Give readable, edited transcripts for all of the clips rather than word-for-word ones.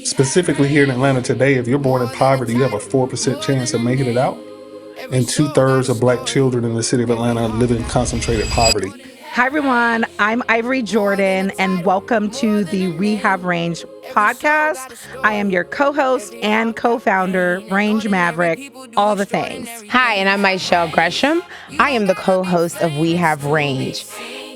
Specifically here in Atlanta today, if you're born in poverty, you have a 4% chance of making it out. And 2/3 of Black children in the city of Atlanta live in concentrated poverty. Hi, everyone. I'm Ivory Jordan, and welcome to the Rehab Range podcast. I am your co-host and co-founder, Range Maverick, all the things. Hi, and I'm Michelle Gresham. I am the co-host of We Have Range.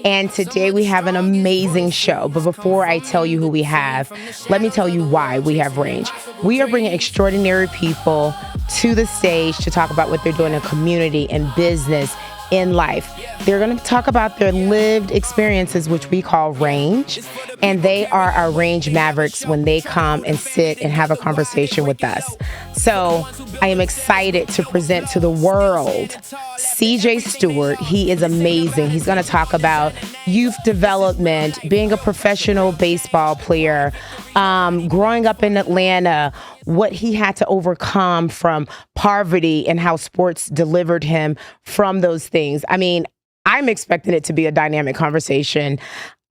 And today we have an amazing show. But before I tell you who we have, let me tell you why we have range. We are bringing extraordinary people to the stage to talk about what they're doing in community and business in life. They're going to talk about their lived experiences, which we call range. And they are our range mavericks when they come and sit and have a conversation with us. So I am excited to present to the world CJ Stewart. He is amazing. He's going to talk about youth development, being a professional baseball player, growing up in Atlanta, what he had to overcome from poverty and how sports delivered him from those things. I mean, I'm expecting it to be a dynamic conversation.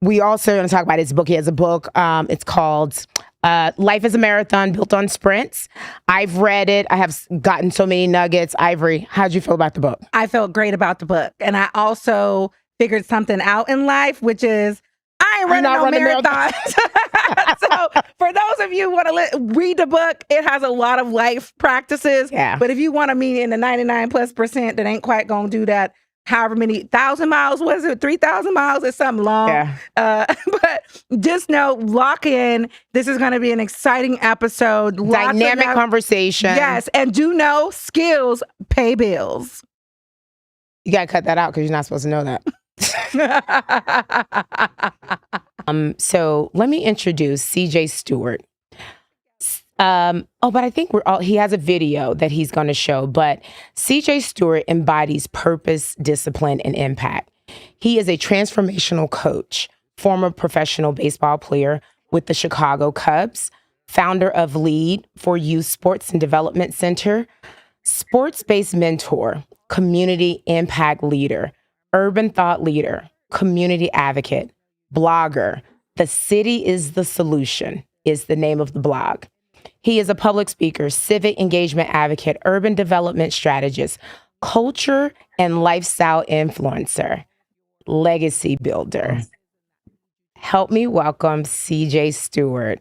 We also are going to talk about his book. He has a book. It's called Life is a Marathon Built on Sprints. I've read it. I have gotten so many nuggets. Ivory, how'd you feel about the book? I felt great about the book. And I also figured something out in life, which is I ain't running no marathons. So for those of you who want to read the book, it has a lot of life practices. Yeah. But if you want to meet in the 99+% that ain't quite going to do that, however many 1,000 miles, was it 3,000 miles? It's something long. Yeah. But just know, lock in. This is going to be an exciting episode. Dynamic conversation. Yes. And do know skills pay bills. You got to cut that out because you're not supposed to know that. So let me introduce CJ Stewart. But I think he has a video that he's going to show, but CJ Stewart embodies purpose, discipline, and impact. He is a transformational coach, former professional baseball player with the Chicago Cubs, founder of Lead for Youth Sports and Development Center, sports-based mentor, community impact leader, urban thought leader, community advocate, blogger. The City is the Solution is the name of the blog. He is a public speaker, civic engagement advocate, urban development strategist, culture and lifestyle influencer, legacy builder. Help me welcome CJ Stewart.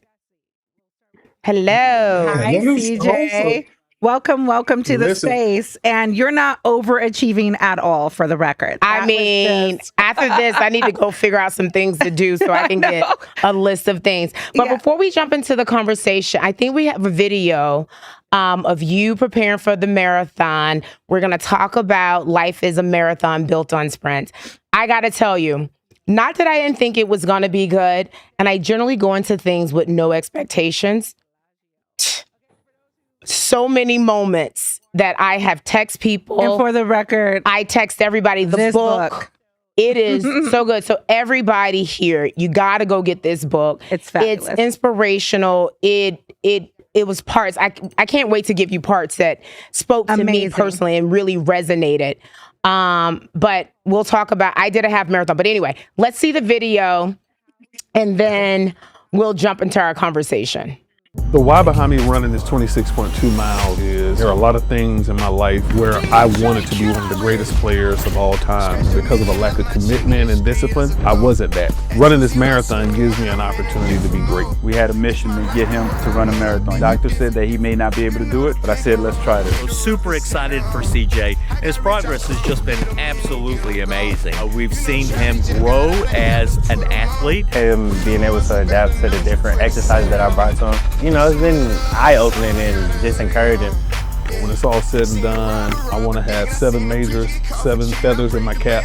Hello. Hi, CJ. Welcome to the space. And you're not overachieving at all, for the record. After this, I need to go figure out some things to do so I can get a list of things. But before we jump into the conversation, I think we have a video of you preparing for the marathon. We're going to talk about life is a marathon built on sprints. I got to tell you, not that I didn't think it was going to be good, and I generally go into things with no expectations. So many moments that I have text people. And for the record, I text everybody the book. It is so good. So everybody here, you got to go get this book. It's fabulous. It's inspirational. It was parts. I can't wait to give you parts that spoke to me personally and really resonated. But we'll talk about, I did a half marathon. But anyway, let's see the video and then we'll jump into our conversation. The why behind me running this 26.2 miles is there are a lot of things in my life where I wanted to be one of the greatest players of all time. Because of a lack of commitment and discipline, I wasn't that. Running this marathon gives me an opportunity to be great. We had a mission to get him to run a marathon. Doctor said that he may not be able to do it, but I said, let's try this. I'm super excited for CJ. His progress has just been absolutely amazing. We've seen him grow as an athlete. Him being able to adapt to the different exercises that I brought to him. You know, it's been eye-opening and just encouraging. When it's all said and done, I want to have 7 majors, 7 feathers in my cap.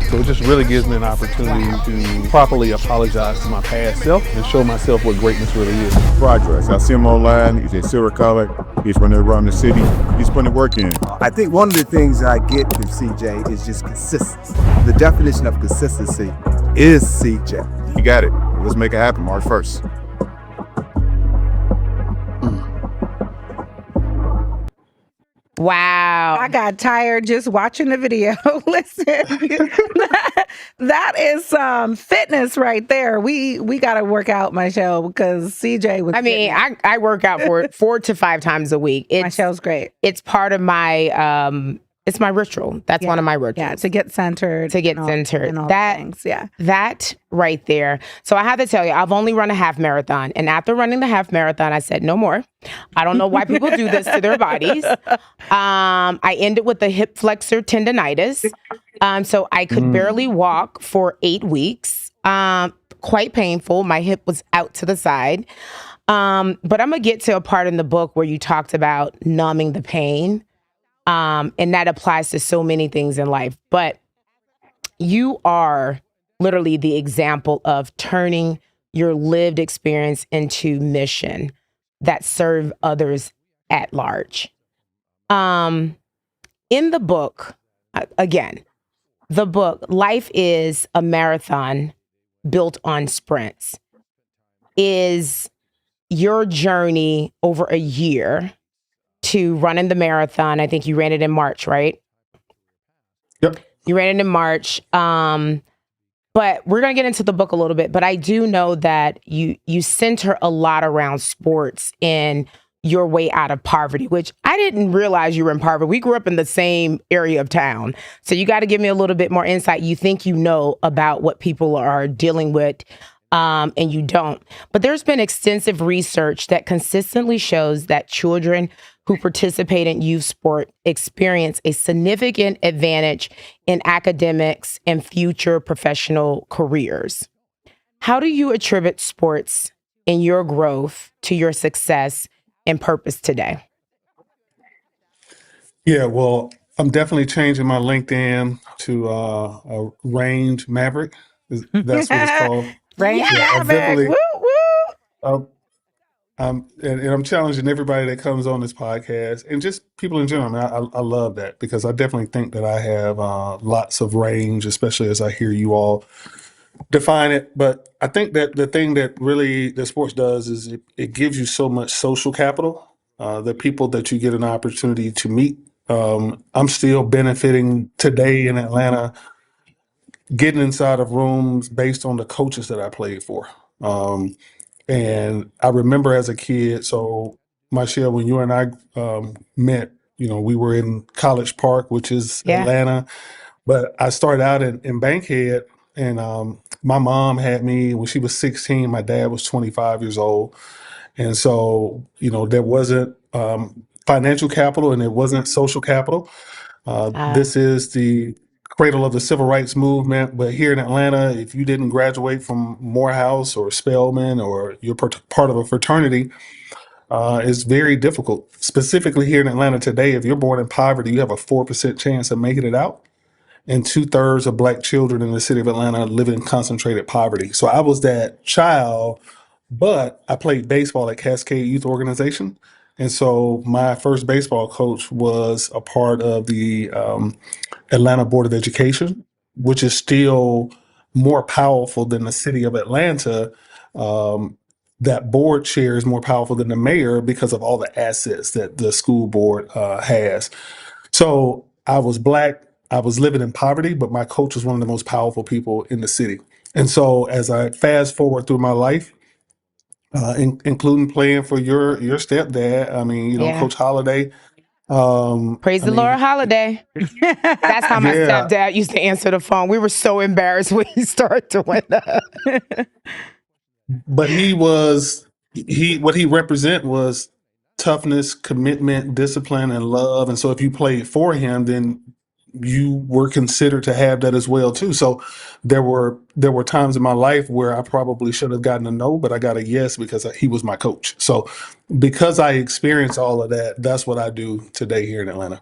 So it just really gives me an opportunity to properly apologize to my past self and show myself what greatness really is. Progress. I see him online. He's in Silver College. He's running around the city. He's putting the work in. I think one of the things I get with CJ is just consistency. The definition of consistency is CJ. You got it. Let's make it happen March 1st. Wow. I got tired just watching the video. Listen, That is some fitness right there. We got to work out, Michelle, because CJ was. I mean, I work out for 4 to 5 times a week. Michelle's great. It's part of my it's my ritual. That's one of my rituals. Yeah, to get centered. And all that things. Yeah. That right there. So I have to tell you, I've only run a half marathon. And after running the half marathon, I said, no more. I don't know why people do this to their bodies. I ended with a hip flexor tendonitis. So I could barely walk for 8 weeks. Quite painful. My hip was out to the side. But I'm going to get to a part in the book where you talked about numbing the pain. And that applies to so many things in life. But you are literally the example of turning your lived experience into mission that serve others at large. In the book, again, the book, Life is a Marathon Built on Sprints, is your journey over a year to running the marathon. I think you ran it in March, right? Yep. You ran it in March. But we're going to get into the book a little bit. But I do know that you center a lot around sports and your way out of poverty, which I didn't realize you were in poverty. We grew up in the same area of town. So you got to give me a little bit more insight. You think you know about what people are dealing with, and you don't. But there's been extensive research that consistently shows that children who participate in youth sport experience a significant advantage in academics and future professional careers. How do you attribute sports in your growth to your success and purpose today? Yeah, well, I'm definitely changing my LinkedIn to a Range Maverick. That's what it's called. Range Yeah, Maverick. Woo, woo. And I'm challenging everybody that comes on this podcast and just people in general. I mean, I love that because I definitely think that I have lots of range, especially as I hear you all define it. But I think that the thing that really the sports does is it gives you so much social capital, the people that you get an opportunity to meet. I'm still benefiting today in Atlanta, getting inside of rooms based on the coaches that I played for. And I remember as a kid, so Michelle, when you and I met, we were in College Park, which is Atlanta. But I started out in Bankhead, and my mom had me when she was 16. My dad was 25 years old. And so, there wasn't financial capital and it wasn't social capital. This is the cradle of the civil rights movement. But here in Atlanta, if you didn't graduate from Morehouse or Spelman or you're part of a fraternity, it's very difficult. Specifically here in Atlanta today, if you're born in poverty, you have a 4% chance of making it out. And 2/3 of Black children in the city of Atlanta live in concentrated poverty. So I was that child, but I played baseball at Cascade Youth Organization. And so my first baseball coach was a part of the Atlanta Board of Education, which is still more powerful than the city of Atlanta. That board chair is more powerful than the mayor because of all the assets that the school board has. So I was Black, I was living in poverty, but my coach was one of the most powerful people in the city. And so as I fast forward through my life, including playing for your stepdad, I mean, Coach Holiday. Praise the Lord, Holiday. That's how my stepdad used to answer the phone. We were so embarrassed when he started doing that. But what he represent was toughness, commitment, discipline, and love. And so if you played for him, then you were considered to have that as well too. So there were times in my life where I probably should have gotten a no, but I got a yes because he was my coach. So because I experienced all of that, that's what I do today here in Atlanta.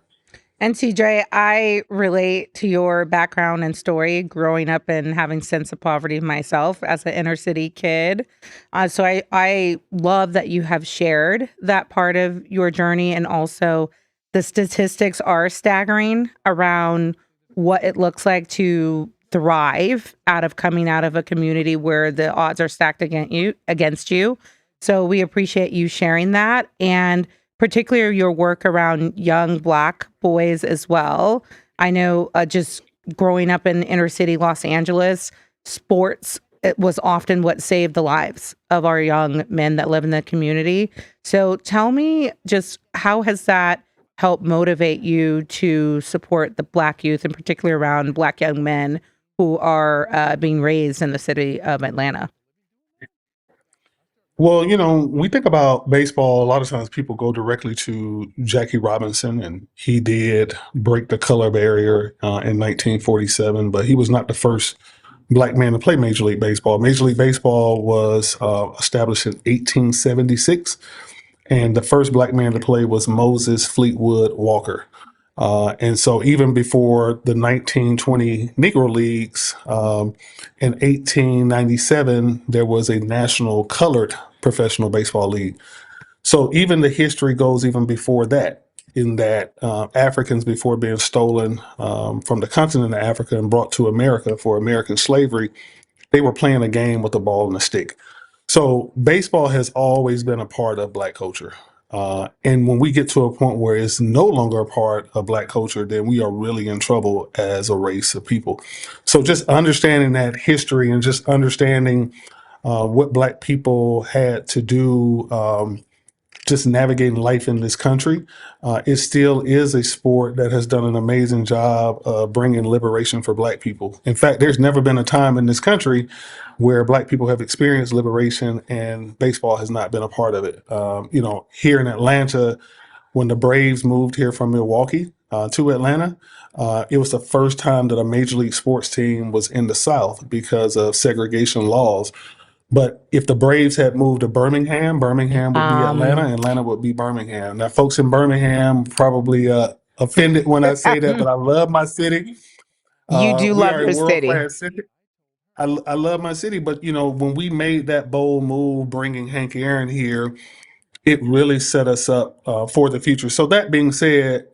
And CJ, I relate to your background and story growing up and having sense of poverty myself as an inner city kid. So I love that you have shared that part of your journey, and also the statistics are staggering around what it looks like to thrive coming out of a community where the odds are stacked against you. So we appreciate you sharing that, and particularly your work around young Black boys as well. I know just growing up in inner city Los Angeles, sports, it was often what saved the lives of our young men that live in the community. So tell me, just how has that helped motivate you to support the Black youth, in particular around Black young men who are being raised in the city of Atlanta? Well, we think about baseball. A lot of times people go directly to Jackie Robinson, and he did break the color barrier in 1947, but he was not the first Black man to play Major League Baseball. Major League Baseball was established in 1876, and the first Black man to play was Moses Fleetwood Walker. And so even before the 1920 Negro Leagues, in 1897, there was a national colored professional baseball league. So even the history goes even before that, in that Africans, before being stolen from the continent of Africa and brought to America for American slavery, they were playing a game with a ball and a stick. So baseball has always been a part of Black culture. And when we get to a point where it's no longer a part of Black culture, then we are really in trouble as a race of people. So just understanding that history and just understanding what Black people had to do, just navigating life in this country, it still is a sport that has done an amazing job of bringing liberation for Black people. In fact, there's never been a time in this country where Black people have experienced liberation and baseball has not been a part of it. Here in Atlanta, when the Braves moved here from Milwaukee to Atlanta, it was the first time that a major league sports team was in the South because of segregation laws. But if the Braves had moved to Birmingham, Birmingham would be Atlanta, Atlanta would be Birmingham. Now, folks in Birmingham probably offended when I say that, but I love my city. You do We love are your a city. world-class city. I love my city, but when we made that bold move, bringing Hank Aaron here, it really set us up for the future. So that being said,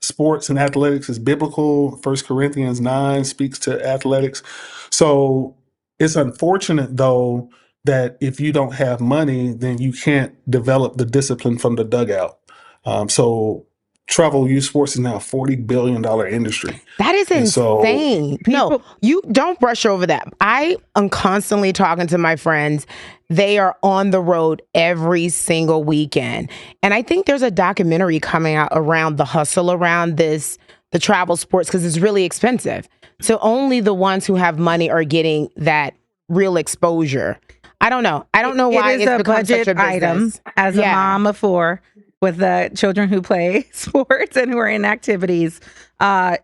sports and athletics is biblical. 1 Corinthians 9 speaks to athletics. So it's unfortunate, though, that if you don't have money, then you can't develop the discipline from the dugout. So travel youth sports is now a $40 billion industry. That is And so insane. No, you don't brush over that. I am constantly talking to my friends. They are on the road every single weekend. And I think there's a documentary coming out around the hustle around this, the travel sports, because it's really expensive. So only the ones who have money are getting that real exposure. I don't know. I don't know why it is it's a become budget such a item. business. As a mom of 4 with the children who play sports and who are in activities,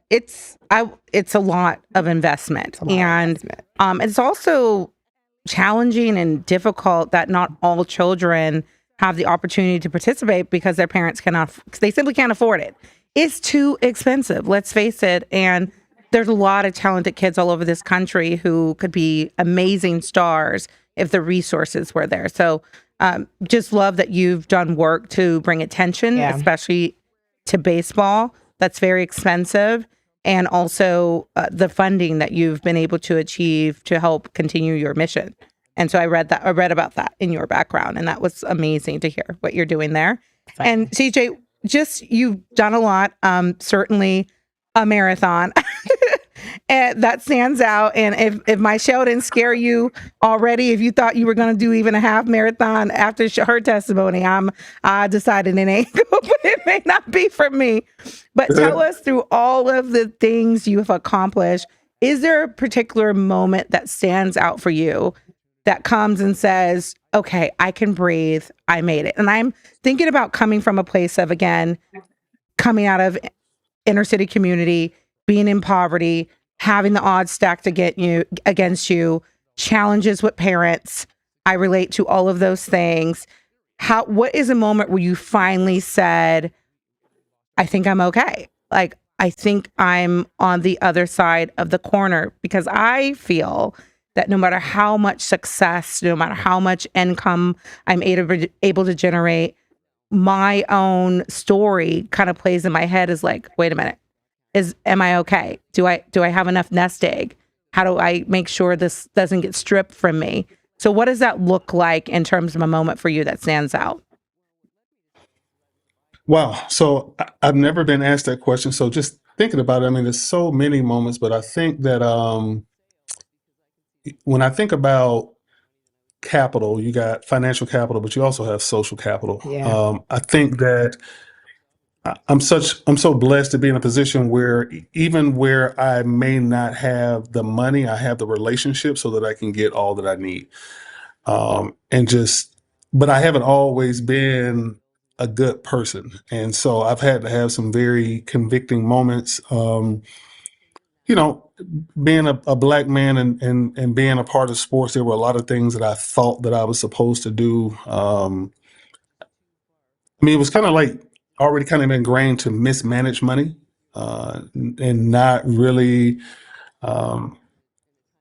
it's a lot of investment. It's also challenging and difficult that not all children have the opportunity to participate because their parents they simply can't afford it. It's too expensive, let's face it. And there's a lot of talented kids all over this country who could be amazing stars if the resources were there. So just love that you've done work to bring attention, especially to baseball. That's very expensive. And also the funding that you've been able to achieve to help continue your mission. And so I read about that in your background, and that was amazing to hear what you're doing there. And CJ, you've done a lot, certainly a marathon. And that stands out. And if my show didn't scare you already, if you thought you were going to do even a half marathon after her testimony, I decided it ain't good, but it may not be for me. But tell us, through all of the things you have accomplished, is there a particular moment that stands out for you that comes and says, okay, I can breathe, I made it? And I'm thinking about coming from a place of, again, coming out of inner city community, being in poverty, having the odds stacked against you, challenges with parents. I relate to all of those things. What is a moment where you finally said, I think I'm okay? Like, I think I'm on the other side of the corner, because I feel that no matter how much success, no matter how much income I'm able to generate, my own story kind of plays in my head is like, wait a minute, am I okay? Do I have enough nest egg? How do I make sure this doesn't get stripped from me? So what does that look like in terms of a moment for you that stands out? Wow. So I've never been asked that question. So just thinking about it, I mean, there's so many moments, but I think that when I think about capital, you got financial capital, but you also have social capital. Yeah. I think that I'm so blessed to be in a position where even where I may not have the money, I have the relationship so that I can get all that I need. And just, but I haven't always been a good person. And so I've had to have some very convicting moments. You know, being a black man and being a part of sports, there were a lot of things that I thought that I was supposed to do. I mean, it was kind of like already kind of ingrained to mismanage money and not really um,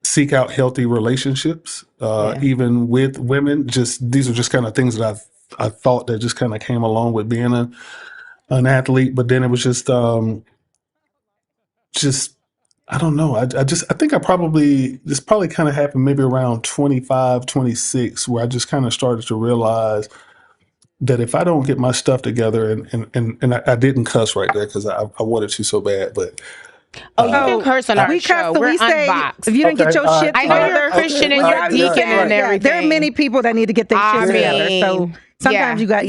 seek out healthy relationships, Yeah. even with women. Just these are just kind of things that I thought that just kind of came along with being an athlete. But then it was just I don't know. I think this probably kind of happened maybe around 25, 26, where I just kind of started to realize that if I don't get my stuff together, and I didn't cuss right there because I wanted to so bad, but Oh, you can curse on our we show. cuss, so We're we say unboxed. if you didn't get your shit I together, know you're a Christian and well, you're a deacon and everything. there are many people that need to get their I shit together. So mean, sometimes you got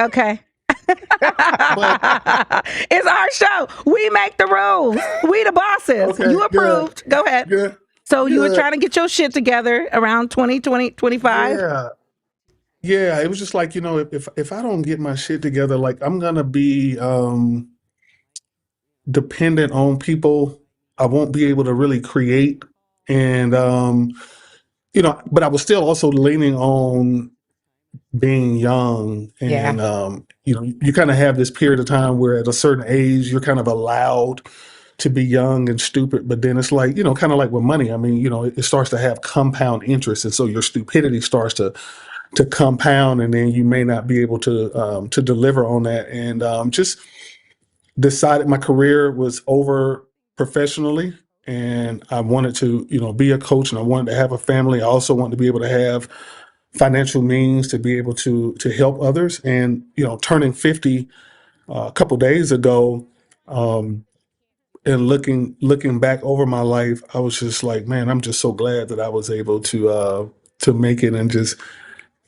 okay. It's our show. We make the rules. We the bosses. Okay, you approved. Go ahead. Good. So you were trying to get your shit together around 20, 25? Yeah. It was just like, you know, if I don't get my shit together, like I'm gonna be dependent on people. I won't be able to really create. And you know, but I was still also leaning on being young and you know, you kind of have this period of time where at a certain age you're kind of allowed to be young and stupid, but then it's like, you know, kind of like with money. I mean, you know, it starts to have compound interest, and so your stupidity starts to compound, and then you may not be able to deliver on that. And just decided my career was over professionally, and I wanted to, you know, be a coach, and I wanted to have a family. I also wanted to be able to have financial means to be able to help others. And you know, turning 50 a couple days ago. And looking back over my life, I was just like, man, I'm just so glad that I was able to make it and just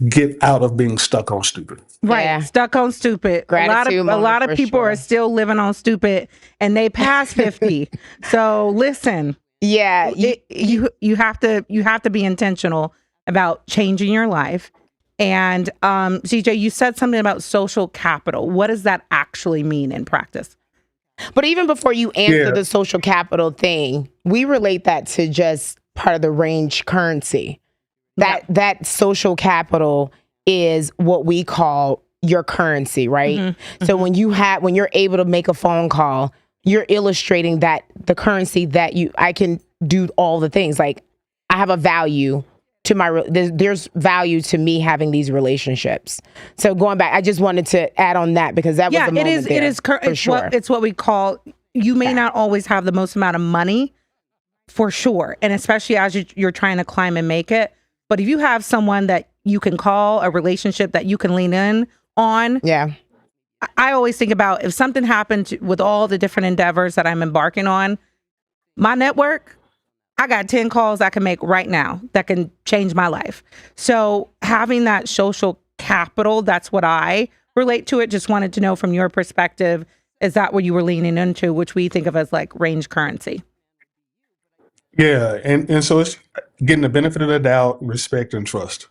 get out of being stuck on stupid. Right. Yeah. Stuck on stupid. Gratitude A lot of for people sure. are still living on stupid and they pass 50. So listen. Yeah. You have to be intentional about changing your life. And CJ, you said something about social capital. What does that actually mean in practice? But even before you answer the social capital thing, we relate that to just part of the range currency. That social capital is what we call your currency, right? Mm-hmm. So when you're able to make a phone call, you're illustrating that the currency that I can do all the things. Like I have a value to there's value to me having these relationships. So going back, I just wanted to add on that because that was the moment it's what we call, you may not always have the most amount of money for sure. And especially as you're trying to climb and make it. But if you have someone that you can call, a relationship that you can lean in on. Yeah. I always think about if something happened with all the different endeavors that I'm embarking on, my network, I got 10 calls I can make right now that can change my life. So having that social capital, that's what I relate to it. Just wanted to know from your perspective, is that what you were leaning into, which we think of as like range currency? Yeah. And so it's getting the benefit of the doubt, respect, and trust.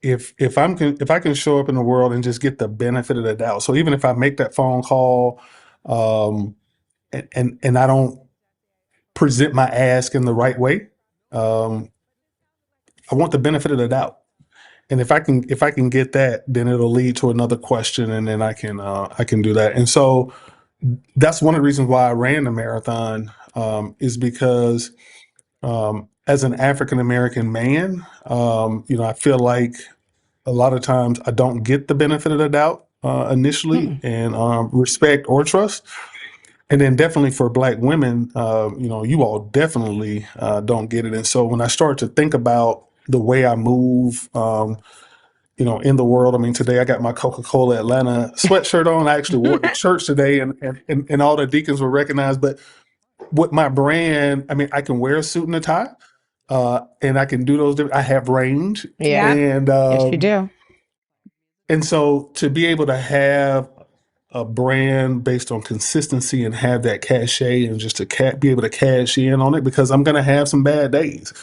If I can show up in the world and just get the benefit of the doubt. So even if I make that phone call, and I don't present my ask in the right way, I want the benefit of the doubt. And if I can get that, then it'll lead to another question, and then I can do that. And so that's one of the reasons why I ran the marathon, is because as an African American man, you know, I feel like a lot of times I don't get the benefit of the doubt initially, and respect or trust. And then definitely for Black women, you know, you all definitely don't get it. And so when I start to think about the way I move, in the world. I mean, today I got my Coca-Cola Atlanta sweatshirt on. I actually wore it to church today, and all the deacons were recognized. But with my brand, I mean, I can wear a suit and a tie, and I can do those. I have range, Yeah. and Yes, you do. and so to be able to have a brand based on consistency and have that cachet and just to be able to cash in on it, because I'm going to have some bad days.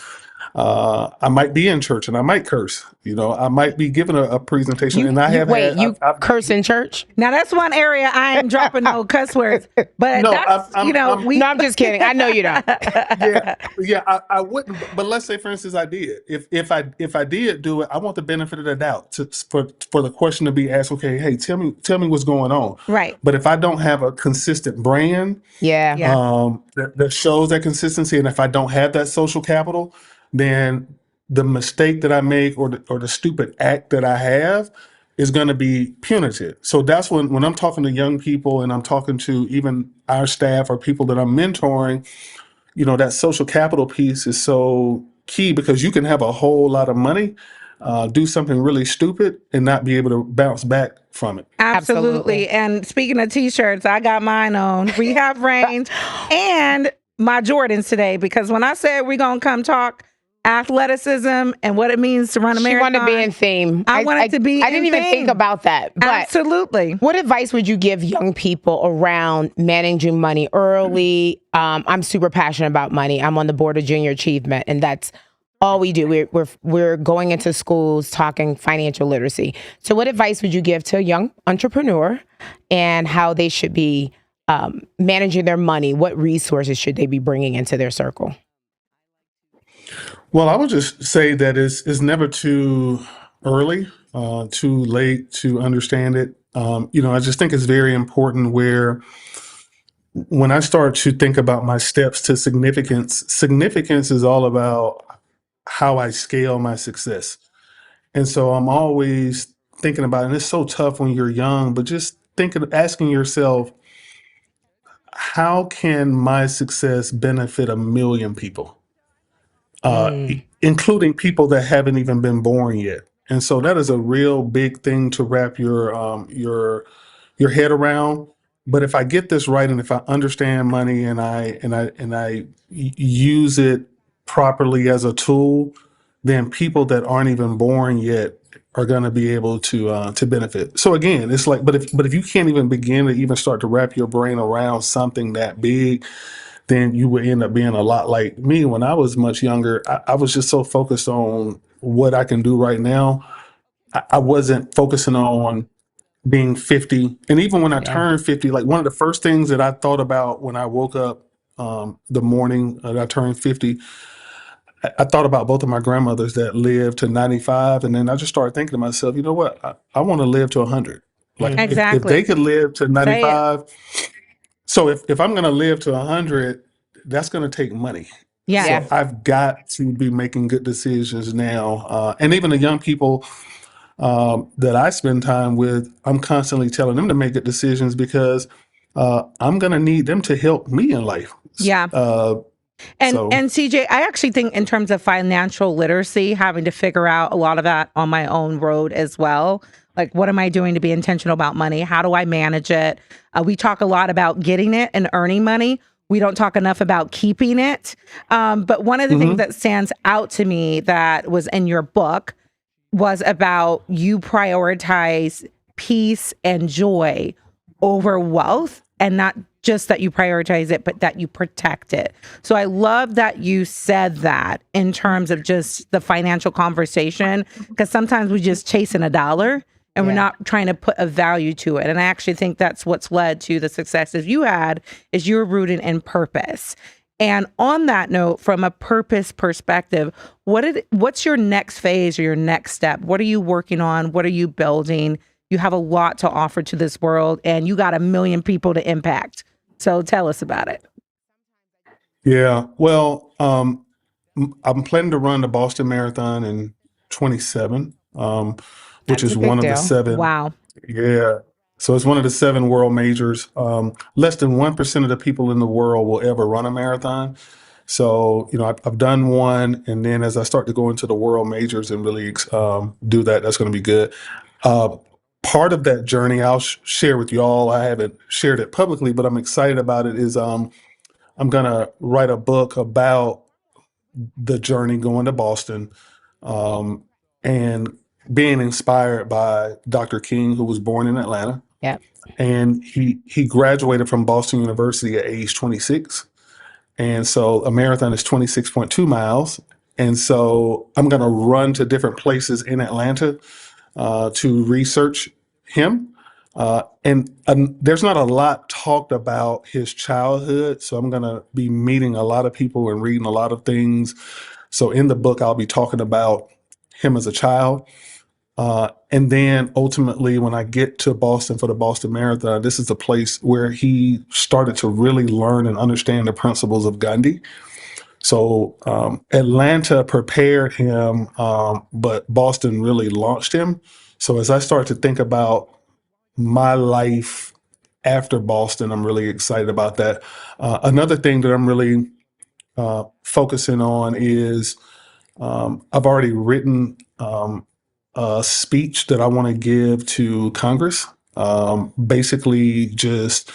I might be in church and I might curse. I might be giving a presentation, and I have wait, had. you curse in church? Now that's one area I ain't dropping no cuss words, but No, that's No, I'm just kidding. I know you don't. I wouldn't. But let's say, for instance, I did. If I did do it, I want the benefit of the doubt for the question to be asked. Okay, hey, tell me what's going on. Right. But if I don't have a consistent brand, Yeah. that shows that consistency, and if I don't have that social capital, then the mistake that I make or the stupid act that I have is going to be punitive. So that's when I'm talking to young people and I'm talking to even our staff or people that I'm mentoring, that social capital piece is so key, because you can have a whole lot of money, do something really stupid and not be able to bounce back from it. Absolutely. And speaking of t-shirts, I got mine on. We have range and my Jordans today, because when I said we're going to come talk athleticism and what it means to run a marathon. She wanted to be in theme. I wanted to be I didn't even think about that. But absolutely. What advice would you give young people around managing money early? I'm super passionate about money. I'm on the board of Junior Achievement, and that's all we do. We're going into schools talking financial literacy. So what advice would you give to a young entrepreneur and how they should be managing their money? What resources should they be bringing into their circle? Well, I would just say that it's never too early, too late to understand it. I just think it's very important where when I start to think about my steps to significance is all about how I scale my success. And so I'm always thinking about it, and it's so tough when you're young, but just asking yourself, how can my success benefit 1,000,000 people? Including people that haven't even been born yet. And so that is a real big thing to wrap your head around. But if I get this right, and if I understand money and I use it properly as a tool, then people that aren't even born yet are going to be able to benefit. So again, it's like, but if you can't even begin to even start to wrap your brain around something that big, then you would end up being a lot like me when I was much younger. I was just so focused on what I can do right now. I wasn't focusing on being 50. And even when I turned 50, like one of the first things that I thought about when I woke up the morning that I turned 50, I thought about both of my grandmothers that lived to 95. And then I just started thinking to myself, you know what? I want to live to 100. Like Exactly. if they could live to 95, so if I'm going to live to 100, that's going to take money. Yeah. So I've got to be making good decisions now. And even the young people that I spend time with, I'm constantly telling them to make good decisions, because I'm going to need them to help me in life. Yeah. And CJ, I actually think in terms of financial literacy, having to figure out a lot of that on my own road as well. Like, what am I doing to be intentional about money? How do I manage it? We talk a lot about getting it and earning money. We don't talk enough about keeping it. But one of the things that stands out to me that was in your book was about you prioritize peace and joy over wealth, and not just that you prioritize it, but that you protect it. So I love that you said that in terms of just the financial conversation, because sometimes we just chasing a dollar and we're not trying to put a value to it. And I actually think that's what's led to the successes you had, is you're rooted in purpose. And on that note, from a purpose perspective, what's your next phase or your next step? What are you working on? What are you building? You have a lot to offer to this world, and you got 1,000,000 people to impact. So tell us about it. Yeah, well, I'm planning to run the Boston Marathon in 27, which is one of the 7. Wow. Yeah. So it's one of the 7 world majors. Less than 1% of the people in the world will ever run a marathon. So, I've done one, and then as I start to go into the world majors and really do that, that's going to be good. Part of that journey I'll share with you all. I haven't shared it publicly, but I'm excited about it. Is I'm going to write a book about the journey going to Boston, and being inspired by Dr. King, who was born in Atlanta. Yep. And he graduated from Boston University at age 26. And so a marathon is 26.2 miles. And so I'm going to run to different places in Atlanta to research him. And there's not a lot talked about his childhood. So I'm going to be meeting a lot of people and reading a lot of things. So in the book, I'll be talking about him as a child. And then ultimately, when I get to Boston for the Boston Marathon, this is the place where he started to really learn and understand the principles of Gandhi. So Atlanta prepared him, but Boston really launched him. So as I start to think about my life after Boston, I'm really excited about that. Another thing that I'm really focusing on is I've already written a speech that I want to give to Congress, basically just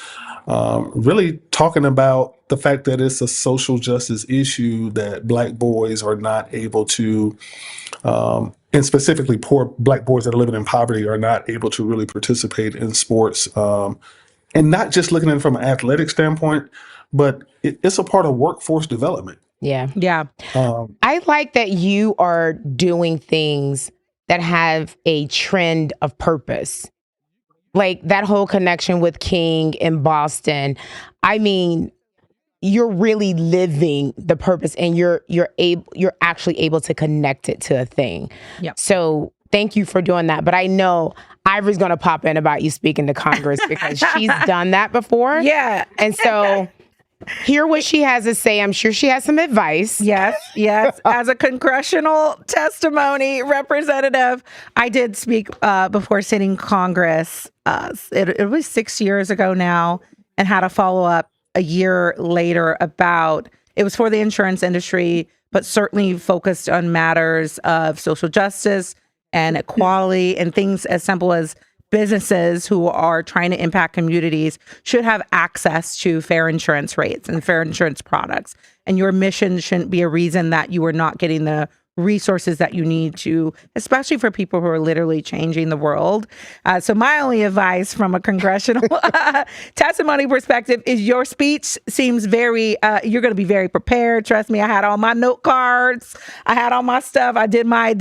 really talking about the fact that it's a social justice issue that Black boys are not able to, and specifically poor Black boys that are living in poverty are not able to really participate in sports. And not just looking at it from an athletic standpoint, but it's a part of workforce development. Yeah. Yeah. I like that you are doing things that have a trend of purpose. Like that whole connection with King in Boston. I mean, you're really living the purpose, and you're actually able to connect it to a thing. Yep. So thank you for doing that. But I know Ivory's going to pop in about you speaking to Congress because she's done that before. Yeah. And so hear what she has to say. I'm sure she has some advice. Yes. As a congressional testimony representative, I did speak before sitting Congress. It was 6 years ago now, and had a follow-up a year later about, it was for the insurance industry, but certainly focused on matters of social justice and equality and things as simple as businesses who are trying to impact communities should have access to fair insurance rates and fair insurance products. And your mission shouldn't be a reason that you are not getting the resources that you need to, especially for people who are literally changing the world. So my only advice from a congressional testimony perspective is your speech seems very, you're going to be very prepared. Trust me, I had all my note cards. I had all my stuff. I did my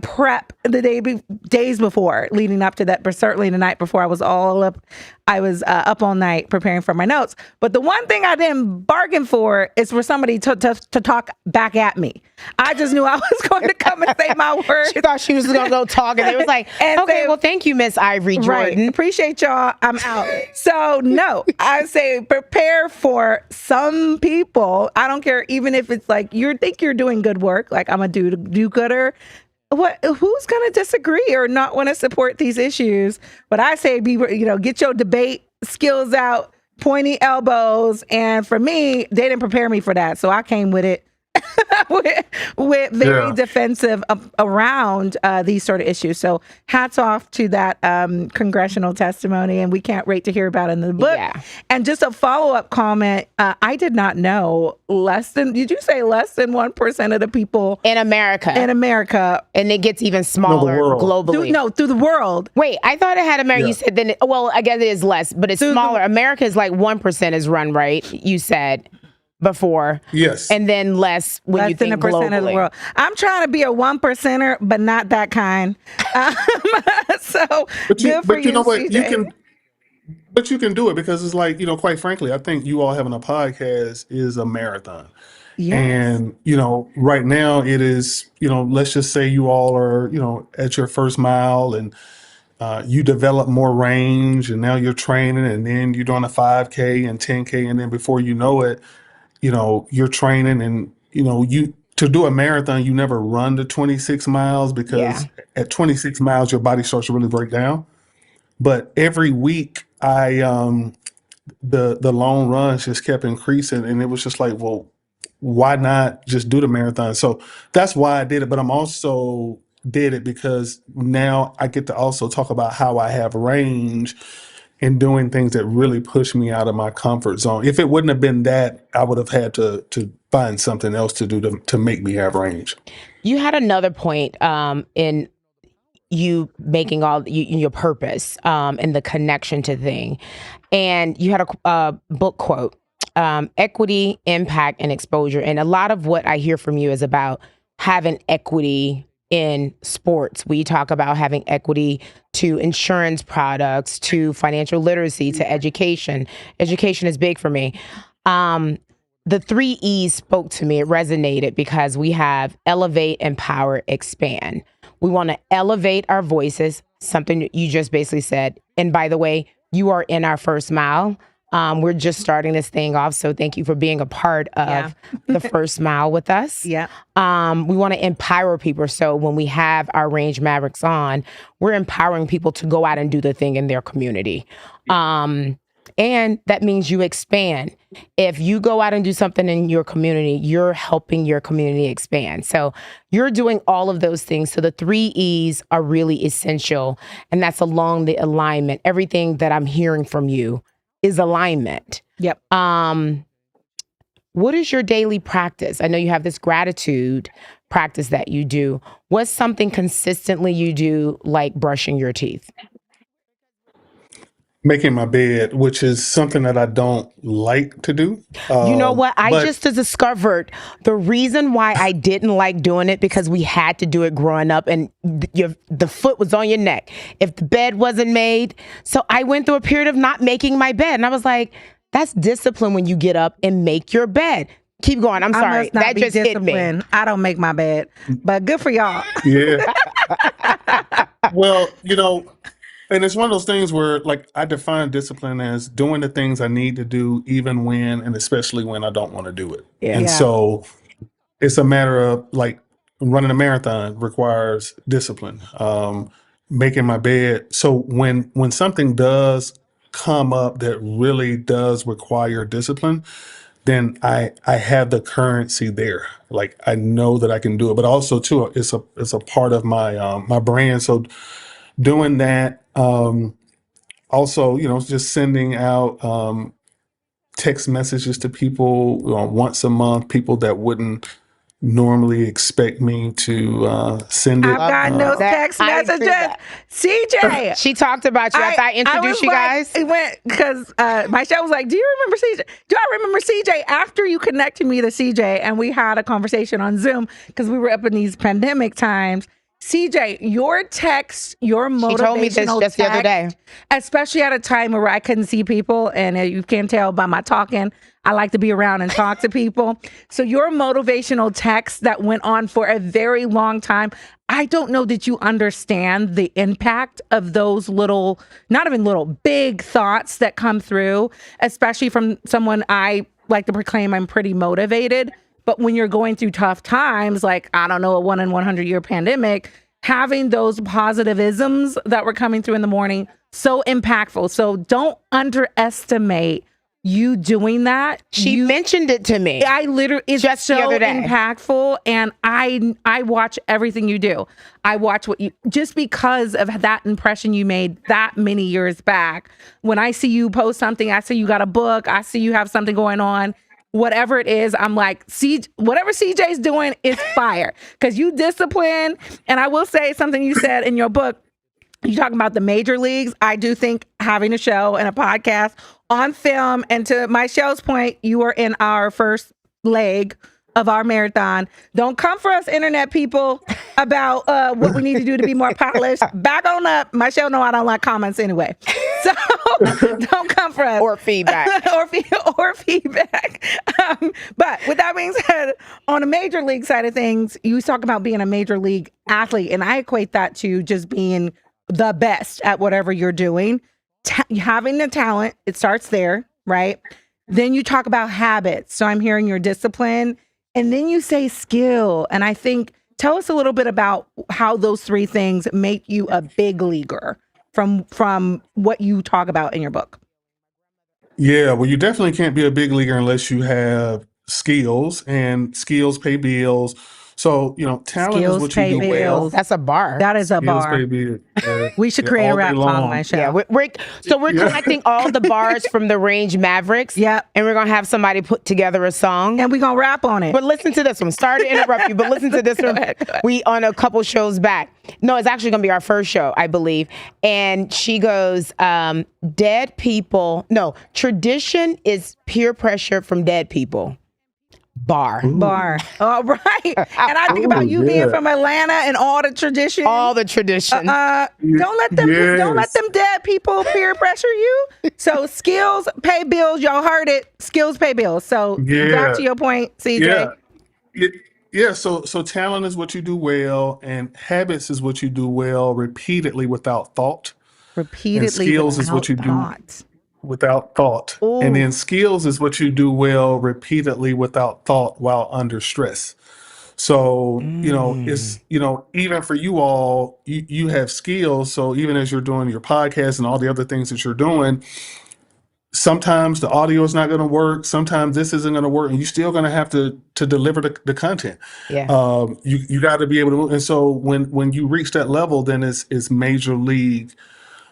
prep the days before leading up to that, but certainly the night before I was up all night preparing for my notes. But the one thing I didn't bargain for is for somebody to talk back at me. I just knew I was going to come and say my word. She thought she was going to go talk, and it was like, okay, well, thank you, Miss Ivory Jordan. Right. Appreciate y'all. I'm out. So no, I say prepare for some people. I don't care, even if it's like you think you're doing good work, like I'm a do-gooder. Who's going to disagree or not want to support these issues? But I say, get your debate skills out, pointy elbows. And for me, they didn't prepare me for that. So I came with it. with very defensive around these sort of issues. So hats off to that congressional testimony, and we can't wait to hear about it in the book. Yeah. And just a follow-up comment, I did not know did you say less than 1% of the people in America, and it gets even smaller globally. Through the world. Wait, I thought it had America. Yeah. You said I guess it is less, but it's smaller. America is like 1% is run, right? You said before. Yes. And then less when you think than 1% of the world. I'm trying to be a 1%er, but not that kind. So good for you, know what? CJ. You can do it because it's like, quite frankly, I think you all having a podcast is a marathon. Yes. And, right now it is, let's just say you all are, at your first mile and you develop more range, and now you're training, and then you're doing a 5K and 10K. And then before you know it, you're training, and, to do a marathon, you never run to 26 miles because at 26 miles, your body starts to really break down. But every week the long runs just kept increasing, and it was just like, well, why not just do the marathon? So that's why I did it. But I'm also did it because now I get to also talk about how I have range in doing things that really push me out of my comfort zone. If it wouldn't have been that, I would have had to find something else to do to make me have range. You had another point in you making your purpose and the connection to thing. And you had a book quote, equity, impact, and exposure. And a lot of what I hear from you is about having equity in sports. We talk about having equity to insurance products, to financial literacy, to education. Education is big for me. The 3 E's spoke to me. It resonated because we have elevate, empower, expand. We want to elevate our voices, something that you just basically said. And by the way, you are in our first mile. We're just starting this thing off. So thank you for being a part of the first mile with us. Yeah. We want to empower people. So when we have our Range Mavericks on, we're empowering people to go out and do the thing in their community. And that means you expand. If you go out and do something in your community, you're helping your community expand. So you're doing all of those things. So the 3 E's are really essential. And that's along the alignment. Everything that I'm hearing from you is alignment. Yep. What is your daily practice? I know you have this gratitude practice that you do. What's something consistently you do, like brushing your teeth? Making my bed, which is something that I don't like to do. You know what? I just discovered the reason why I didn't like doing it, because we had to do it growing up and the foot was on your neck if the bed wasn't made. So I went through a period of not making my bed. And I was like, that's discipline when you get up and make your bed. Keep going. I'm sorry. That just hit me. I don't make my bed, but good for y'all. Yeah. Well, and it's one of those things where, like, I define discipline as doing the things I need to do, even when, and especially when I don't want to do it. Yeah. And so it's a matter of, like, running a marathon requires discipline. Making my bed. So when something does come up that really does require discipline, then I have the currency there. Like, I know that I can do it, but also too, it's a part of my my brand. So doing that, also, just sending out text messages to people once a month, people that wouldn't normally expect me to send it. I've gotten those text messages. CJ. She talked about you. After I introduced you guys. It went because my show was like, do you remember CJ? Do I remember CJ? After you connected me to CJ and we had a conversation on Zoom because we were up in these pandemic times. CJ, your text, your motivational She told me this just text, the other day. especially at a time where I couldn't see people, and you can tell by my talking, I like to be around and talk to people. So your motivational text that went on for a very long time, I don't know that you understand the impact of those little, not even little, big thoughts that come through, especially from someone I like to proclaim I'm pretty motivated. But when you're going through tough times, like, I don't know, a 1 in 100 year pandemic, having those positivisms that were coming through in the morning, so impactful. So don't underestimate you doing that. She mentioned it to me. I literally, it's just so impactful. And I watch everything you do. I watch what you, just because of that impression you made that many years back. When I see you post something, I see you got a book, I see you have something going on. Whatever it is, I'm like, whatever CJ's doing is fire. Because you discipline. And I will say something you said in your book, you talking about the major leagues. I do think having a show and a podcast on film, and to my show's point, you are in our first leg of our marathon. Don't come for us, internet people, about what we need to do to be more polished. Back on up. My show know I don't like comments anyway. So don't come for us. Or feedback. or feedback. But with that being said, on a major league side of things, you talk about being a major league athlete, and I equate that to just being the best at whatever you're doing. Having the talent, it starts there, right? Then you talk about habits. So I'm hearing your discipline. And then you say skill. And I think, tell us a little bit about how those three things make you a big leaguer from what you talk about in your book. Yeah, well, you definitely can't be a big leaguer unless you have skills, and skills pay bills. So, talent is Skills what you pay do well. bills. That's a bar. That is a Skills bar. pay bills. We should create a all day rap song long. on my show. Yeah, we're collecting all the bars from the Range Mavericks. Yep. And we're gonna have somebody put together a song. And we're going to rap on it. But listen to this one. Sorry to interrupt you, but listen to this one. We on a couple shows back. No, it's actually gonna be our first show, I believe. And she goes, dead people. No, tradition is peer pressure from dead people. Bar. All right. And I think about you being from Atlanta and all the traditions. All the tradition. Don't let them dead people peer pressure you. So skills pay bills. Y'all heard it. Skills pay bills. So back to your point, CJ. Yeah. So talent is what you do well, and habits is what you do well repeatedly without thought. Repeatedly And skills is what you do without thought. Ooh. And then skills is what you do well repeatedly without thought while under stress. So, it's, even for you all, you have skills. So even as you're doing your podcast and all the other things that you're doing, sometimes the audio is not going to work. Sometimes this isn't going to work, and you're still going to have to deliver the content. Yeah. You got to be able to move. And so when you reach that level, then it's major league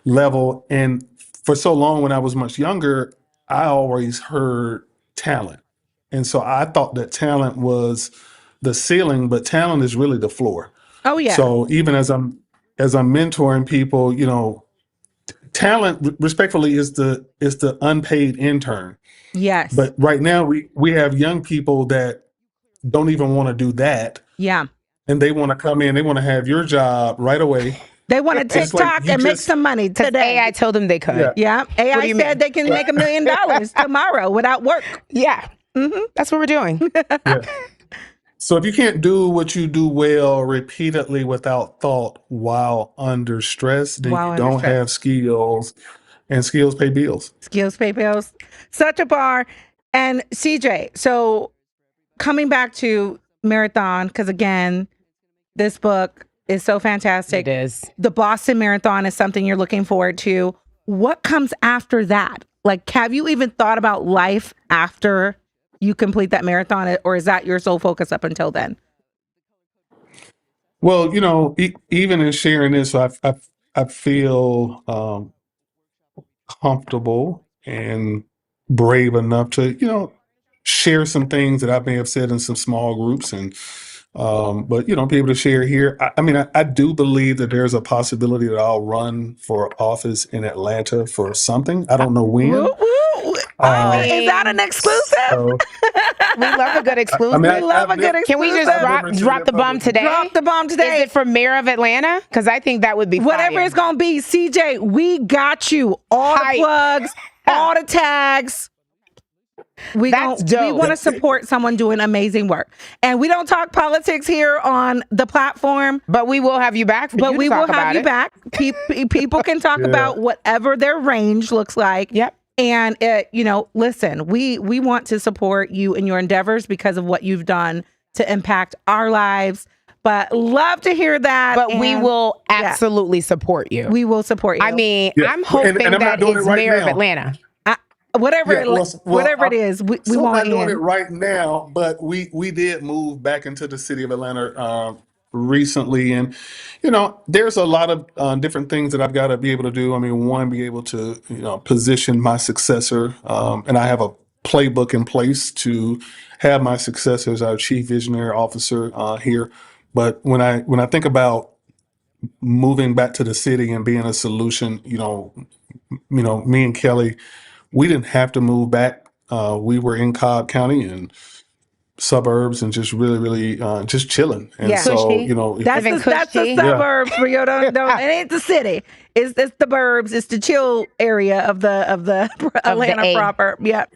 level. And for so long, when I was much younger, I always heard talent. And so I thought that talent was the ceiling, but talent is really the floor. Oh yeah. So even as I'm mentoring people, talent respectfully is the unpaid intern. Yes. But right now we have young people that don't even want to do that. Yeah. And they want to come in, they want to have your job right away. They want to TikTok and make some money today. AI told them they could. Yeah. AI said they can make $1 million tomorrow without work. Yeah. That's what we're doing. So if you can't do what you do well repeatedly without thought while under stress, then you don't have skills, and skills pay bills. Skills pay bills. Such a bar. And CJ, so coming back to Marathon, because again, this book is so fantastic. It is. The Boston Marathon is something you're looking forward to. What comes after that? Like, have you even thought about life after you complete that marathon, or is that your sole focus up until then? Well, even in sharing this, I feel comfortable and brave enough to, share some things that I may have said in some small groups, and but be able to share here. I do believe that there's a possibility that I'll run for office in Atlanta for something. I don't know when. Is that an exclusive? So, We love a good exclusive. We love a good exclusive. Can we just drop the bomb today? Drop the bomb today. Is it for mayor of Atlanta? Because I think that would be whatever fire. it's gonna be. CJ, we got you. All the plugs, all the tags. We want to support someone doing amazing work, and we don't talk politics here on the platform. But we will have you back. But we will have you back. People can talk about whatever their range looks like. Yep. And listen, we want to support you in your endeavors because of what you've done to impact our lives. But love to hear that. But we will absolutely support you. We will support you. I mean, I'm hoping that it's mayor of Atlanta. Whatever it is, we so want I'm not doing in. it right now, but we did move back into the city of Atlanta recently, and there's a lot of different things that I've got to be able to do. One, be able to position my successor, and I have a playbook in place to have my successor as our chief visionary officer here. But when I think about moving back to the city and being a solution, me and Kelly, we didn't have to move back. We were in Cobb County and suburbs and just really, really just chilling. And so, that's the suburbs for you. Don't, it ain't the city. It's the burbs. It's the chill area of the Atlanta proper. Yeah.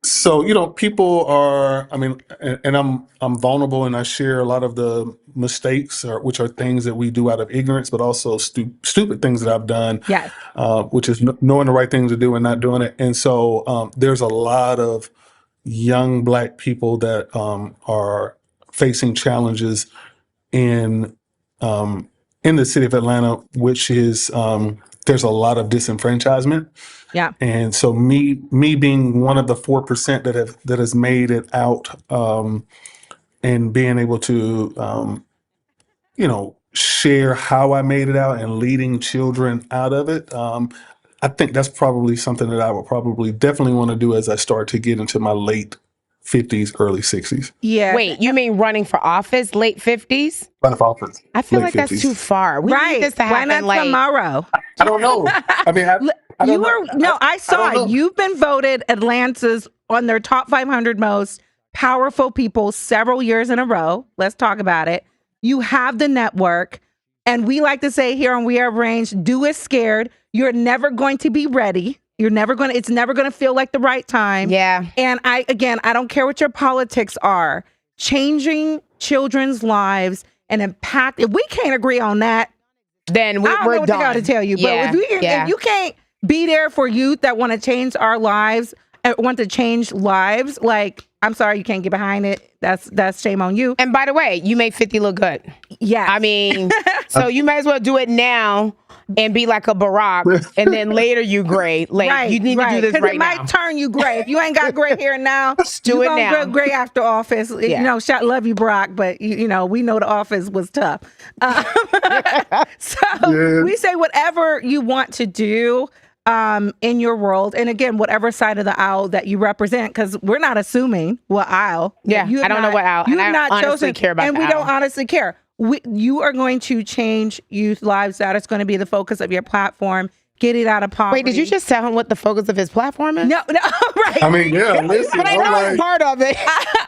So, people are, and I'm vulnerable, and I share a lot of the mistakes, which are things that we do out of ignorance, but also stupid things that I've done, which is knowing the right things to do and not doing it. And so there's a lot of young Black people that are facing challenges in the city of Atlanta, which is there's a lot of disenfranchisement. Yeah. And so me being one of the 4% that has made it out, and being able to, share how I made it out and leading children out of it. I think that's probably something that I would probably definitely want to do as I start to get into my late 50s, early 60s. Yeah. Wait, you mean running for office, late 50s? Run for office. I feel late like that's 50s. too far. We Right. need this to Why happen not like tomorrow? I don't know. I mean, I don't You know. were no, I saw don't know. it. You've been voted Atlanta's on their top 500 most powerful people several years in a row. Let's talk about it. You have the network, and we like to say here on We Have Range, do it scared. You're never going to be ready. It's never going to feel like the right time. Yeah. And I don't care what your politics are. Changing children's lives and impact. If we can't agree on that, Then I don't know we're what done. I got to tell you. Yeah, But if you can't be there for youth that want to change our lives, want to change lives, like, I'm sorry, you can't get behind it. That's shame on you. And by the way, you made 50 look good. Yeah. I mean, so you might as well do it now and be like a Barack, and then later you gray. Like, you need to do this right now. Because it might turn you gray. If you ain't got gray hair now, do it gonna now. go gray after office. Yeah. You know, love you, Barack, but we know the office was tough. We say whatever you want to do in your world, and again, whatever side of the aisle that you represent, because we're not assuming what aisle. Yeah, I don't know what aisle, You and have I not honestly chosen, care about and the we don't aisle. honestly care. You are going to change youth lives. That is going to be the focus of your platform. Get it out of poverty. Wait, did you just tell him what the focus of his platform is? No, right. I mean, yeah, listen. But I I'm know like, it's part of it.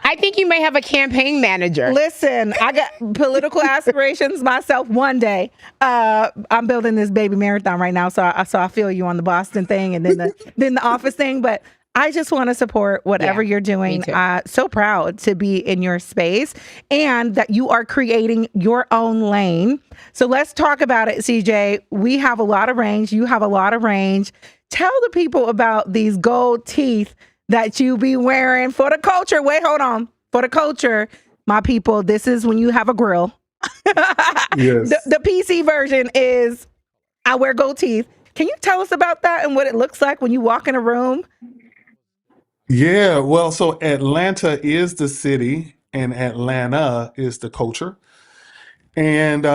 I think you may have a campaign manager. Listen, I got political aspirations myself. One day, I'm building this baby marathon right now, so I feel you on the Boston thing, and then the office thing. But I just want to support whatever you're doing. me too. So proud to be in your space and that you are creating your own lane. So let's talk about it, CJ. We have a lot of range. You have a lot of range. Tell the people about these gold teeth that you be wearing for the culture. Wait, hold on. For the culture, my people, this is when you have a grill. yes. The PC version is I wear gold teeth. Can you tell us about that and what it looks like when you walk in a room? Yeah, well, so Atlanta is the city and Atlanta is the culture. And,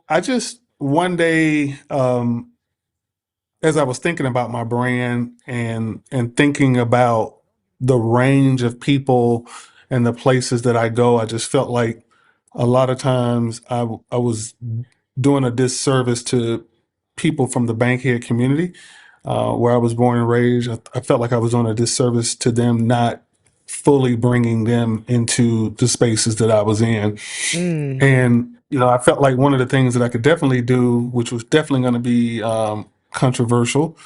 I just one day, as I was thinking about my brand and thinking about the range of people and the places that I go, I just felt like a lot of times I was doing a disservice to people from the Bankhead community, where I was born and raised. I felt like I was doing a disservice to them, not fully bringing them into the spaces that I was in. And, I felt like one of the things that I could definitely do, which was definitely going to be controversial,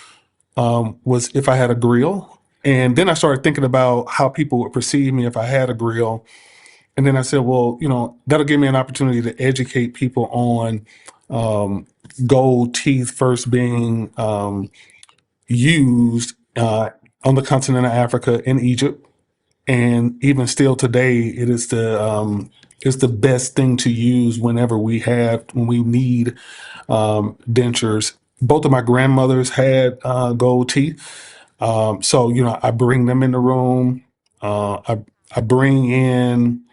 was if I had a grill. And then I started thinking about how people would perceive me if I had a grill. And then I said, well, that'll give me an opportunity to educate people on gold teeth first being used on the continent of Africa in Egypt. And even still today, it is the best thing to use when we need dentures. Both of my grandmothers had gold teeth. So, I bring them in the room. I bring in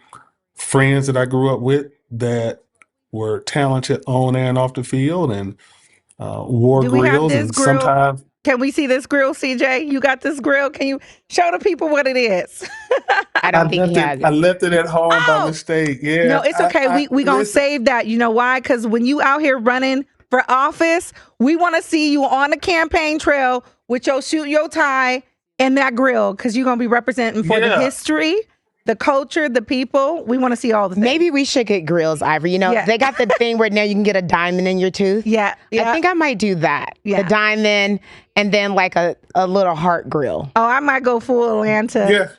friends that I grew up with that were talented on and off the field and wore Do we have grills. this And grill? sometimes, Can we see this grill, CJ? You got this grill? Can you show the people what it is? I don't think he has I it. left it at home by Oh! mistake. Yeah. No, it's okay. We gonna listen, save that. You know why? Because when you out here running for office, we want to see you on the campaign trail with your suit, your tie, and that grill. Because you're gonna be representing for the Yeah. history, the culture, the people. We want to see all the things. Maybe we should get grills, Ivory. Yeah. They got the thing where now you can get a diamond in your tooth. Yeah. I think I might do that. Yeah. The diamond and then like a little heart grill. Oh, I might go full Atlanta. Yeah.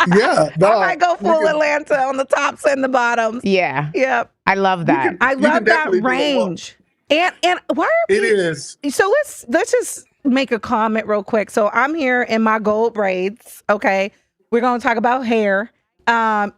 Yeah. No, I might go full Atlanta on the tops and the bottoms. Yeah. Yep. I love that. I You love can that definitely do it well. range. And why are It people, is. so let's just make a comment real quick. So I'm here in my gold braids. Okay. We're gonna talk about hair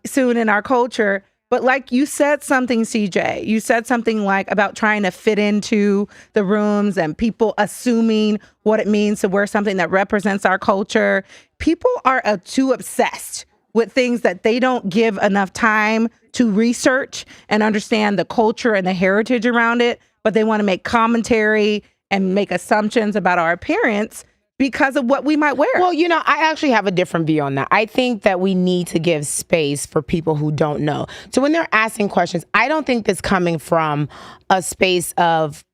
soon in our culture. But like you said something, CJ, you said something like about trying to fit into the rooms and people assuming what it means to wear something that represents our culture. People are too obsessed with things that they don't give enough time to research and understand the culture and the heritage around it, but they want to make commentary and make assumptions about our appearance because of what we might wear. Well, I actually have a different view on that. I think that we need to give space for people who don't know. So when they're asking questions, I don't think that's coming from a space of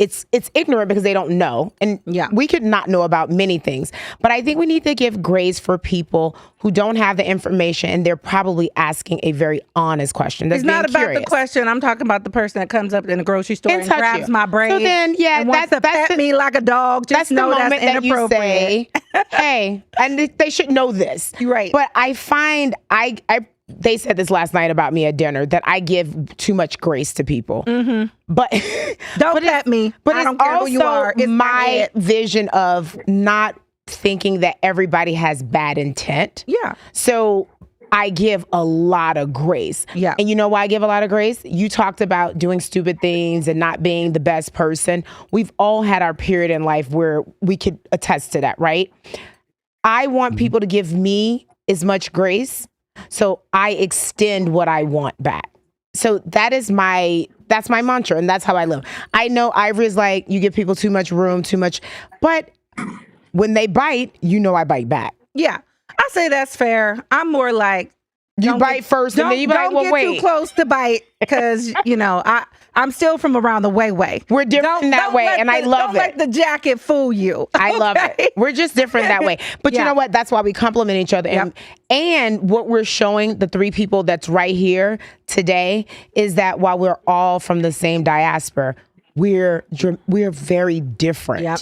it's ignorant because they don't know. And we could not know about many things. But I think we need to give grace for people who don't have the information and they're probably asking a very honest question. That's it's not about curious. The question. I'm talking about the person that comes up in the grocery store and grabs my braid. So then, and wants to pet me like a dog. Just know the that's inappropriate. That you say, hey, and they should know this. Right. But I find they said this last night about me at dinner that I give too much grace to people. Mm-hmm. But don't pet me. But I don't care who you are. It's my vision of not thinking that everybody has bad intent. Yeah. So I give a lot of grace. Yeah. And you know why I give a lot of grace? You talked about doing stupid things and not being the best person. We've all had our period in life where we could attest to that, right? I want people to give me as much grace, so I extend what I want back. So that's my mantra, and that's how I live. I know Ivory's like, you give people too much room, but when they bite, I bite back. Yeah, I say that's fair. I'm more like, you bite first, and then you be like, well, wait. Don't get too close to bite, because, I'm still from around the way. We're different that way, and I love it. Don't let the jacket fool you. I love it. We're just different that way. But you know what? That's why we compliment each other. And what we're showing the three people that's right here today is that while we're all from the same diaspora, we're very different. Yep.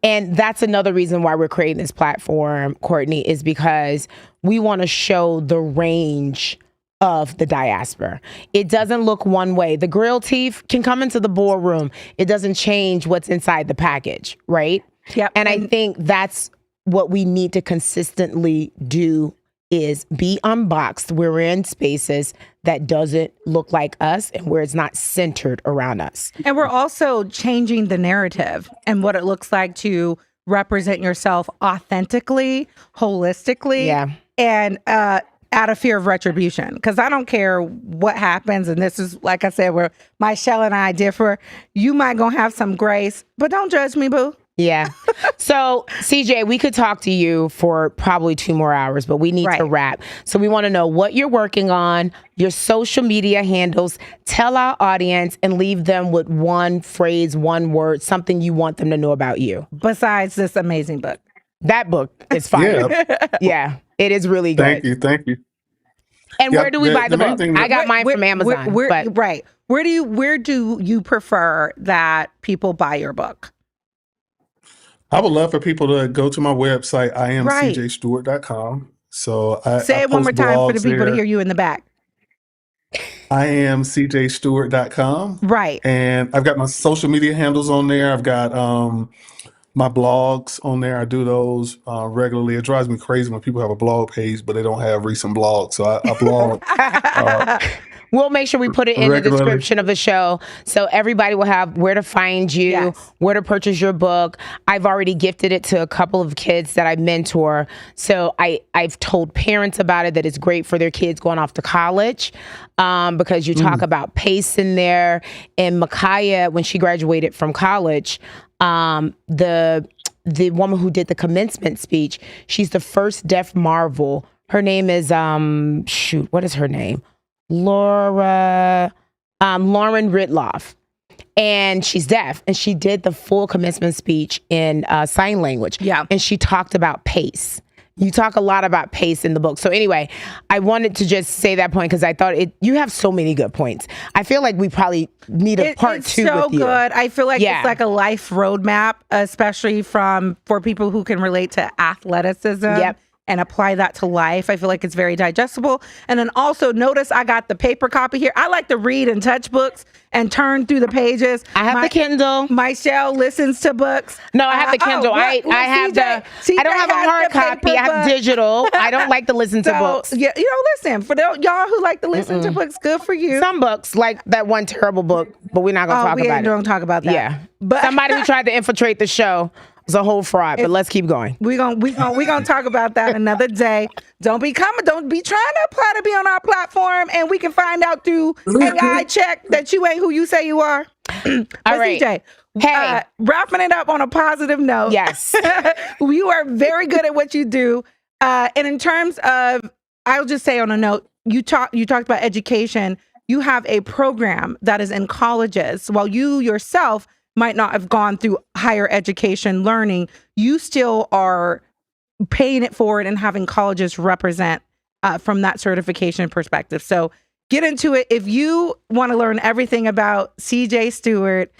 And that's another reason why we're creating this platform, Courtney, is because we want to show the range of the diaspora. It doesn't look one way. The grilled teeth can come into the boardroom. It doesn't change what's inside the package, right? Yep. And I think that's what we need to consistently do, is be unboxed where we're in spaces that doesn't look like us and where it's not centered around us. And we're also changing the narrative and what it looks like to represent yourself authentically, holistically, and out of fear of retribution. Because I don't care what happens, and this is, like I said, where Michelle and I differ. You might gonna have some grace, but don't judge me, boo. Yeah. So, CJ, we could talk to you for probably 2 more hours, but we need to wrap. So we want to know what you're working on, your social media handles. Tell our audience and leave them with one phrase, one word, something you want them to know about you. Besides this amazing book. That book is fire. Yeah, it is really good. Thank you. And where do we buy the book? I got mine from Amazon. Where do you prefer that people buy your book? I would love for people to go to my website, IamCJStewart.com. So say it one more time for the people to hear you in the back. IamCJStewart.com. Right. And I've got my social media handles on there. I've got my blogs on there. I do those regularly. It drives me crazy when people have a blog page, but they don't have recent blogs. So I blog. We'll make sure we put it in the description of the show, so everybody will have where to find you, where to purchase your book. I've already gifted it to a couple of kids that I mentor. So I've told parents about it, that it's great for their kids going off to college, because you talk about pace in there. And Micaiah, when she graduated from college, the woman who did the commencement speech, she's the first deaf Marvel. Her name is what is her name? Lauren Ritloff, and she's deaf, and she did the full commencement speech in sign language. Yeah, and she talked about pace. You talk a lot about pace in the book. So anyway, I wanted to just say that point because I thought you have so many good points. I feel like we probably need a part 2 with you. It's so good. I feel like it's like a life roadmap, especially for people who can relate to athleticism. Yep. and apply that to life. I feel like it's very digestible. And then also notice I got the paper copy here. I like to read and touch books and turn through the pages. I have the Kindle. Michelle listens to books. No, I have the Kindle. I have CJ I don't have a hard copy. I have digital. I don't like to listen to books. Yeah, listen, for y'all who like to listen to books, good for you. Some books, like that one terrible book, but we're not going to talk about it. We don't talk about that. Yeah. But somebody who tried to infiltrate the show was a whole fraud, but let's keep going. We gonna talk about that another day. Don't be trying to apply to be on our platform, and we can find out through AI check that you ain't who you say you are. All right. CJ, hey, wrapping it up on a positive note. Yes. You are very good at what you do. And in terms of, I'll just say on a note, you talked about education. You have a program that is in colleges. While you yourself might not have gone through higher education learning, you still are paying it forward and having colleges represent from that certification perspective. So get into it. If you want to learn everything about CJ Stewart,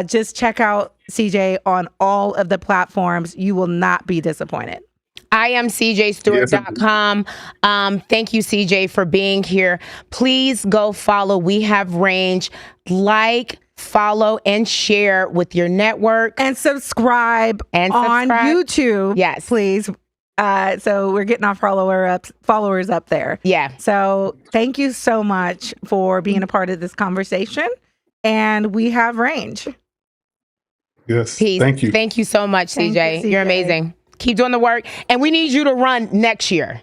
just check out CJ on all of the platforms. You will not be disappointed. I am CJStewart.com. Thank you, CJ, for being here. Please go follow We Have Range, follow, and share with your network. And subscribe on YouTube. Yes. Please. So we're getting our followers up there. Yeah. So thank you so much for being a part of this conversation. And We Have Range. Yes. Peace. Thank you. Thank you so much, CJ. You're amazing. Keep doing the work. And we need you to run next year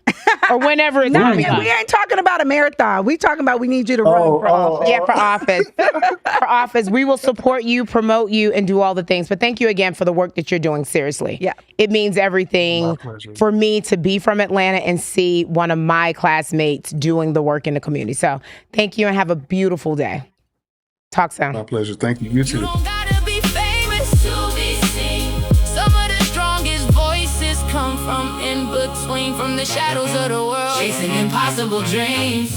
or whenever it's coming up. We ain't talking about a marathon. We talking about we need you to run for office. Yeah, for office. For office. We will support you, promote you, and do all the things. But thank you again for the work that you're doing. Seriously. Yeah. It means everything for me to be from Atlanta and see one of my classmates doing the work in the community. So thank you and have a beautiful day. Talk soon. My pleasure. Thank you. You too. Come from in between, from the shadows of the world, chasing impossible dreams.